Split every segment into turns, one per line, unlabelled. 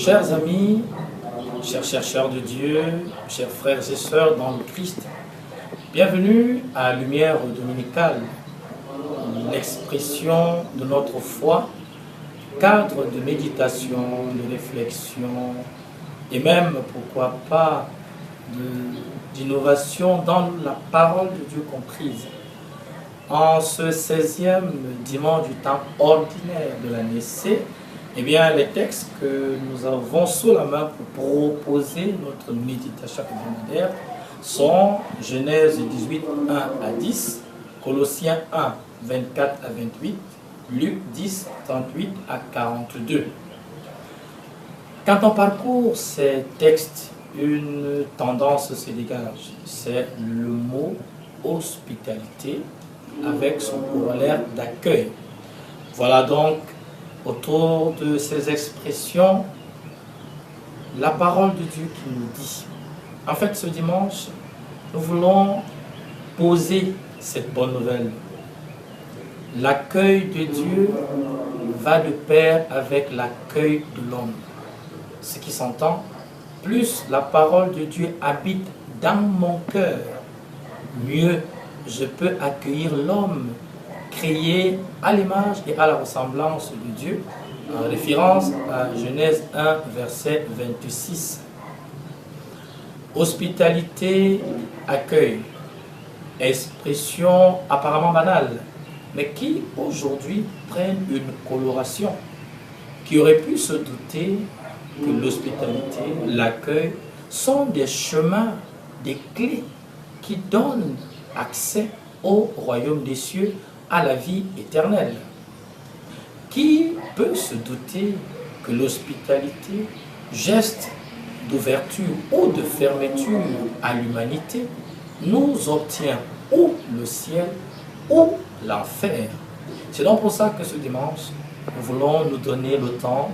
Chers amis, chers chercheurs de Dieu, chers frères et sœurs dans le Christ, bienvenue à Lumière Dominicale, l'expression de notre foi, cadre de méditation, de réflexion et même, pourquoi pas, d'innovation dans la parole de Dieu comprise. En ce 16e dimanche du temps ordinaire de l'année C, eh bien, les textes que nous avons sous la main pour proposer notre méditation hebdomadaire sont Genèse 18, 1 à 10, Colossiens 1, 24 à 28, Luc 10, 38 à 42. Quand on parcourt ces textes, une tendance se dégage, c'est le mot hospitalité avec son corollaire d'accueil. Voilà donc, autour de ces expressions, la parole de Dieu qui nous dit. En fait, ce dimanche, nous voulons poser cette bonne nouvelle. L'accueil de Dieu va de pair avec l'accueil de l'homme. Ce qui s'entend, plus la parole de Dieu habite dans mon cœur, mieux je peux accueillir l'homme créé à l'image et à la ressemblance de Dieu, en référence à Genèse 1, verset 26. Hospitalité, accueil, expression apparemment banale, mais qui aujourd'hui prennent une coloration. Qui aurait pu se douter que l'hospitalité, l'accueil sont des chemins, des clés qui donnent accès au royaume des cieux, à la vie éternelle. Qui peut se douter que l'hospitalité, geste d'ouverture ou de fermeture à l'humanité, nous obtient ou le ciel ou l'enfer? C'est donc pour ça que ce dimanche, nous voulons nous donner le temps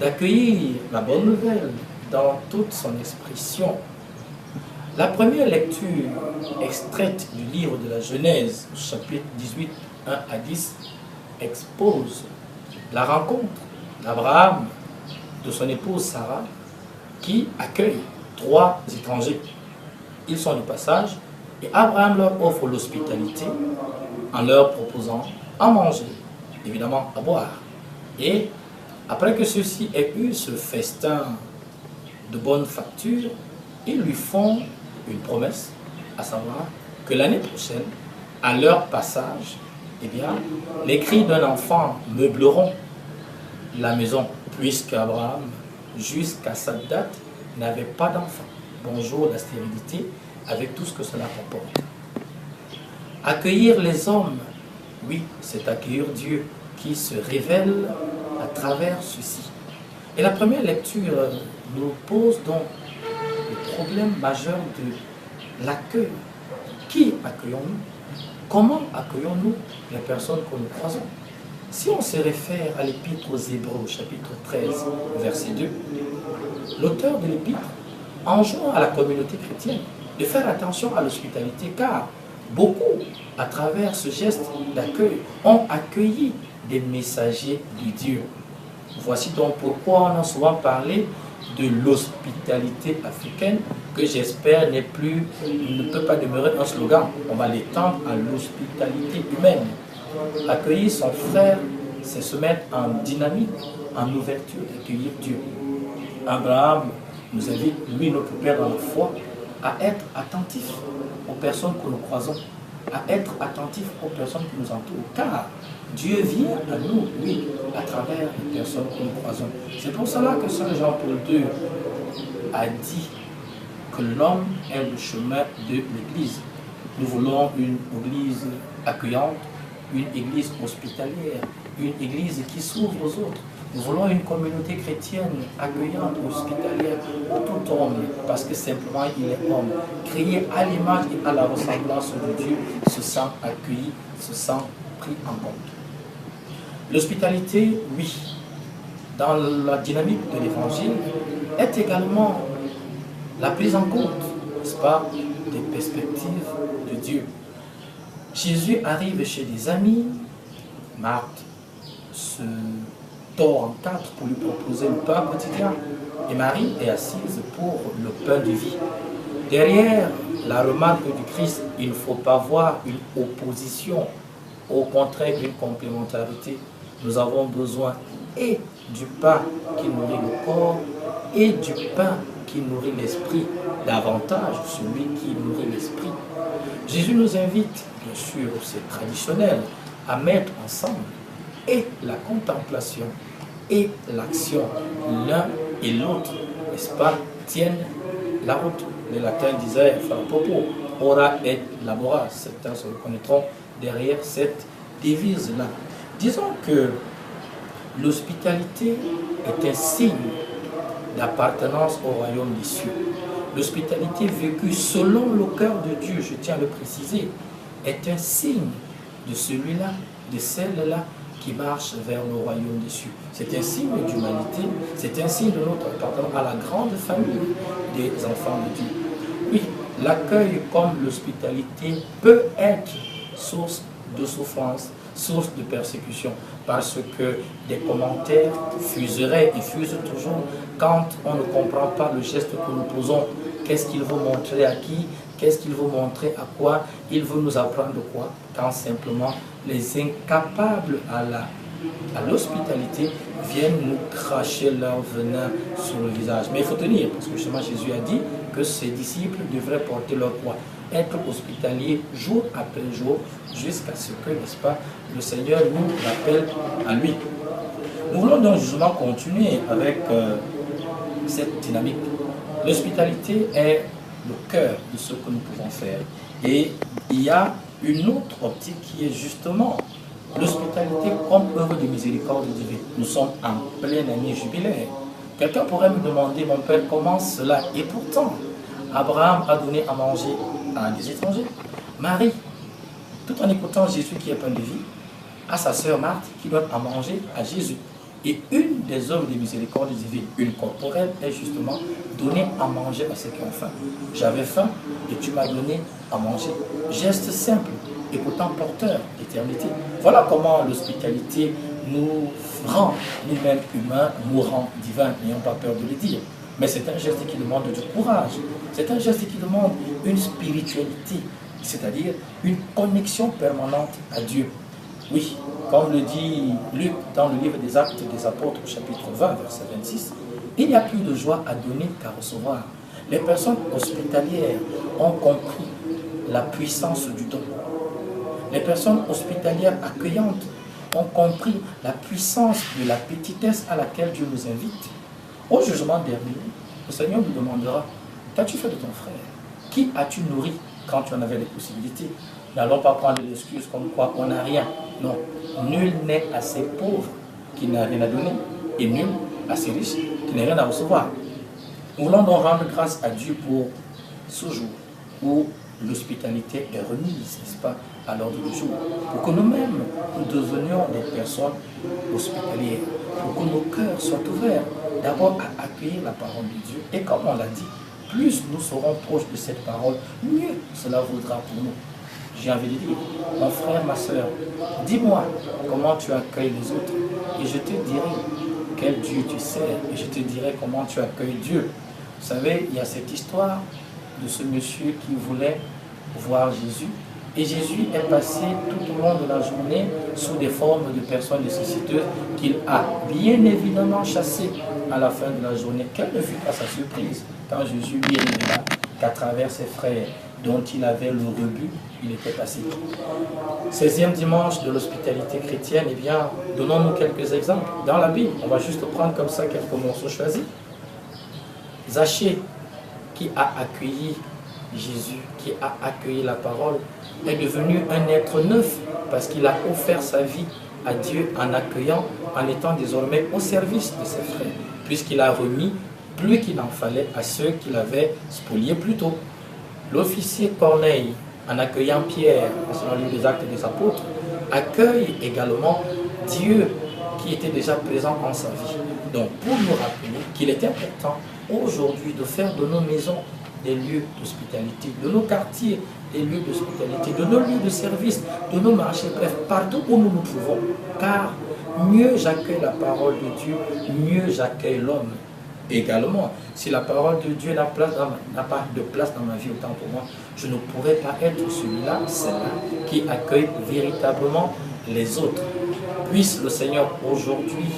d'accueillir la bonne nouvelle dans toute son expression. La première lecture extraite du livre de la Genèse, chapitre 18, 1 à 10, expose la rencontre d'Abraham, de son épouse Sarah, qui accueille 3 étrangers. Ils sont de passage et Abraham leur offre l'hospitalité en leur proposant à manger, évidemment à boire. Et après que ceux-ci aient eu ce festin de bonne facture, ils lui font une promesse, à savoir que l'année prochaine, à leur passage, eh bien, les cris d'un enfant meubleront la maison, puisque Abraham, jusqu'à cette date, n'avait pas d'enfant. Bonjour la stérilité, avec tout ce que cela comporte. Accueillir les hommes, oui, c'est accueillir Dieu qui se révèle à travers ceci. Et la première lecture nous pose donc le problème majeur de l'accueil. Qui accueillons-nous? Comment accueillons-nous les personnes que nous croisons? Si on se réfère à l'Épître aux Hébreux, chapitre 13, verset 2, l'auteur de l'Épître enjoint à la communauté chrétienne de faire attention à l'hospitalité, car beaucoup, à travers ce geste d'accueil, ont accueilli des messagers de Dieu. Voici donc pourquoi on a souvent parlé de l'hospitalité africaine, que j'espère ne peut pas demeurer un slogan. On va l'étendre à l'hospitalité humaine. Accueillir son frère, c'est se mettre en dynamique, en ouverture, accueillir Dieu. Abraham nous invite, lui, notre Père dans la foi, à être attentif aux personnes que nous croisons, à être attentif aux personnes qui nous entourent, car Dieu vient à nous, oui, à travers les personnes que nous croisons. C'est pour cela que Saint Jean-Paul II a dit que l'homme est le chemin de l'Église. Nous voulons une Église accueillante, une Église hospitalière, une Église qui s'ouvre aux autres. Nous voulons une communauté chrétienne accueillante, hospitalière pour tout homme, parce que simplement il est homme. Créé à l'image et à la ressemblance de Dieu, se sent accueilli, se sent pris en compte. L'hospitalité, oui, dans la dynamique de l'Évangile, est également la prise en compte, n'est-ce pas, des perspectives de Dieu. Jésus arrive chez des amis, Marthe se tord en quatre pour lui proposer le pain quotidien. Et Marie est assise pour le pain de vie. Derrière la remarque du Christ, il ne faut pas voir une opposition, au contraire une complémentarité. Nous avons besoin et du pain qui nourrit le corps et du pain qui nourrit l'esprit, davantage celui qui nourrit l'esprit. Jésus nous invite, bien sûr, c'est traditionnel, à mettre ensemble et la contemplation et l'action, l'un et l'autre, n'est-ce pas, tiennent la route. Les latins disaient, enfin, propos, ora et labora. Certains se reconnaîtront derrière cette devise-là. Disons que l'hospitalité est un signe d'appartenance au royaume des cieux. L'hospitalité vécue selon le cœur de Dieu, je tiens à le préciser, est un signe de celui-là, de celle-là qui marche vers le royaume des cieux. C'est un signe d'humanité, c'est un signe de notre appartenance à la grande famille des enfants de Dieu. Oui, l'accueil comme l'hospitalité peut être source de souffrance, source de persécution, parce que des commentaires fuseraient et fusent toujours quand on ne comprend pas le geste que nous posons. Qu'est-ce qu'il veut montrer à qui? Qu'est-ce qu'il veut montrer à quoi? Il veut nous apprendre quoi? Quand simplement les incapables à l'hospitalité viennent nous cracher leur venin sur le visage. Mais il faut tenir, parce que justement Jésus a dit que ses disciples devraient porter leur croix, être hospitaliers jour après jour, jusqu'à ce que, n'est-ce pas, le Seigneur nous appelle à lui. Nous voulons donc justement continuer avec cette dynamique. L'hospitalité est le cœur de ce que nous pouvons faire. Et il y a une autre optique qui est justement l'hospitalité comme œuvre de miséricorde divine. Nous sommes en pleine année jubilaire. Quelqu'un pourrait me demander, mon père, comment cela? Et pourtant, Abraham a donné à manger à des étrangers. Marie, tout en écoutant Jésus qui est pain de vie, à sa sœur Marthe qui donne à manger à Jésus. Et une des œuvres de miséricorde divine, une corporelle, est justement donner à manger à ceux qui ont faim. J'avais faim et tu m'as donné à manger. Geste simple et pourtant porteur d'éternité. Voilà comment l'hospitalité nous rend nous-mêmes humains, nous rend divins, n'ayons pas peur de le dire. Mais c'est un geste qui demande du courage. C'est un geste qui demande une spiritualité, c'est-à-dire une connexion permanente à Dieu. Oui, comme le dit Luc dans le livre des Actes des Apôtres, chapitre 20, verset 26, il n'y a plus de joie à donner qu'à recevoir. Les personnes hospitalières ont compris la puissance du don. Les personnes hospitalières accueillantes ont compris la puissance de la petitesse à laquelle Dieu nous invite. Au jugement dernier, le Seigneur nous demandera, qu'as-tu fait de ton frère? Qui as-tu nourri quand tu en avais les possibilités? N'allons pas prendre l'excuse comme quoi on n'a rien. Non, nul n'est assez pauvre qui n'a rien à donner, et nul assez riche qui n'a rien à recevoir. Nous voulons donc rendre grâce à Dieu pour ce jour où l'hospitalité est remise, n'est-ce pas, à l'ordre du jour, pour que nous-mêmes, nous devenions des personnes hospitalières, pour que nos cœurs soient ouverts d'abord à accueillir la parole de Dieu. Et comme on l'a dit, plus nous serons proches de cette parole, mieux cela vaudra pour nous. J'ai envie de dire, mon frère, ma soeur, dis-moi comment tu accueilles les autres et je te dirai quel Dieu tu sers et je te dirai comment tu accueilles Dieu. Vous savez, il y a cette histoire de ce monsieur qui voulait voir Jésus et Jésus est passé tout au long de la journée sous des formes de personnes nécessiteuses qu'il a bien évidemment chassées à la fin de la journée. Quelle ne fut pas sa surprise quand Jésus lui révéla qu'à travers ses frères dont il avait le rebut, il était passé. 16e dimanche de l'hospitalité chrétienne, eh bien, donnons-nous quelques exemples. Dans la Bible, on va juste prendre comme ça quelques morceaux choisis. Zachée, qui a accueilli Jésus, qui a accueilli la parole, est devenu un être neuf parce qu'il a offert sa vie à Dieu en accueillant, en étant désormais au service de ses frères, puisqu'il a remis plus qu'il en fallait à ceux qu'il avait spoliés plus tôt. L'officier Corneille, en accueillant Pierre, selon le livre des Actes des Apôtres, accueille également Dieu qui était déjà présent en sa vie. Donc, pour nous rappeler qu'il est important aujourd'hui de faire de nos maisons des lieux d'hospitalité, de nos quartiers des lieux d'hospitalité, de nos lieux de service, de nos marchés, bref, partout où nous nous trouvons. Car mieux j'accueille la parole de Dieu, mieux j'accueille l'homme. Également, si la parole de Dieu n'a pas de place dans ma vie autant pour moi, je ne pourrais pas être celui-là, celle-là, qui accueille véritablement les autres. Puisse le Seigneur aujourd'hui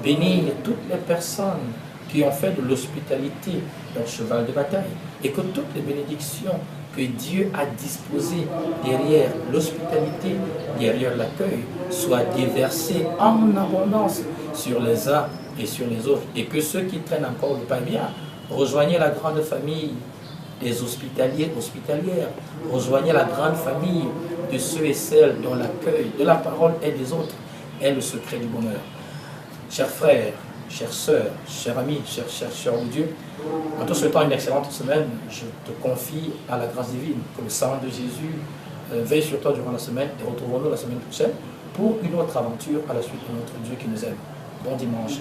bénir toutes les personnes qui ont fait de l'hospitalité leur cheval de bataille, et que toutes les bénédictions que Dieu a disposées derrière l'hospitalité, derrière l'accueil, soient déversées en abondance sur les uns et sur les autres, et que ceux qui traînent encore le pas bien, rejoignez la grande famille des hospitaliers, hospitalières, rejoignez la grande famille de ceux et celles dont l'accueil de la parole et des autres est le secret du bonheur. Chers frères, chères sœurs, chers amis, chers chercheurs de Dieu, en te souhaitant une excellente semaine, je te confie à la grâce divine, que le sang de Jésus veille sur toi durant la semaine, et retrouvons-nous la semaine prochaine pour une autre aventure à la suite de notre Dieu qui nous aime. Bon dimanche.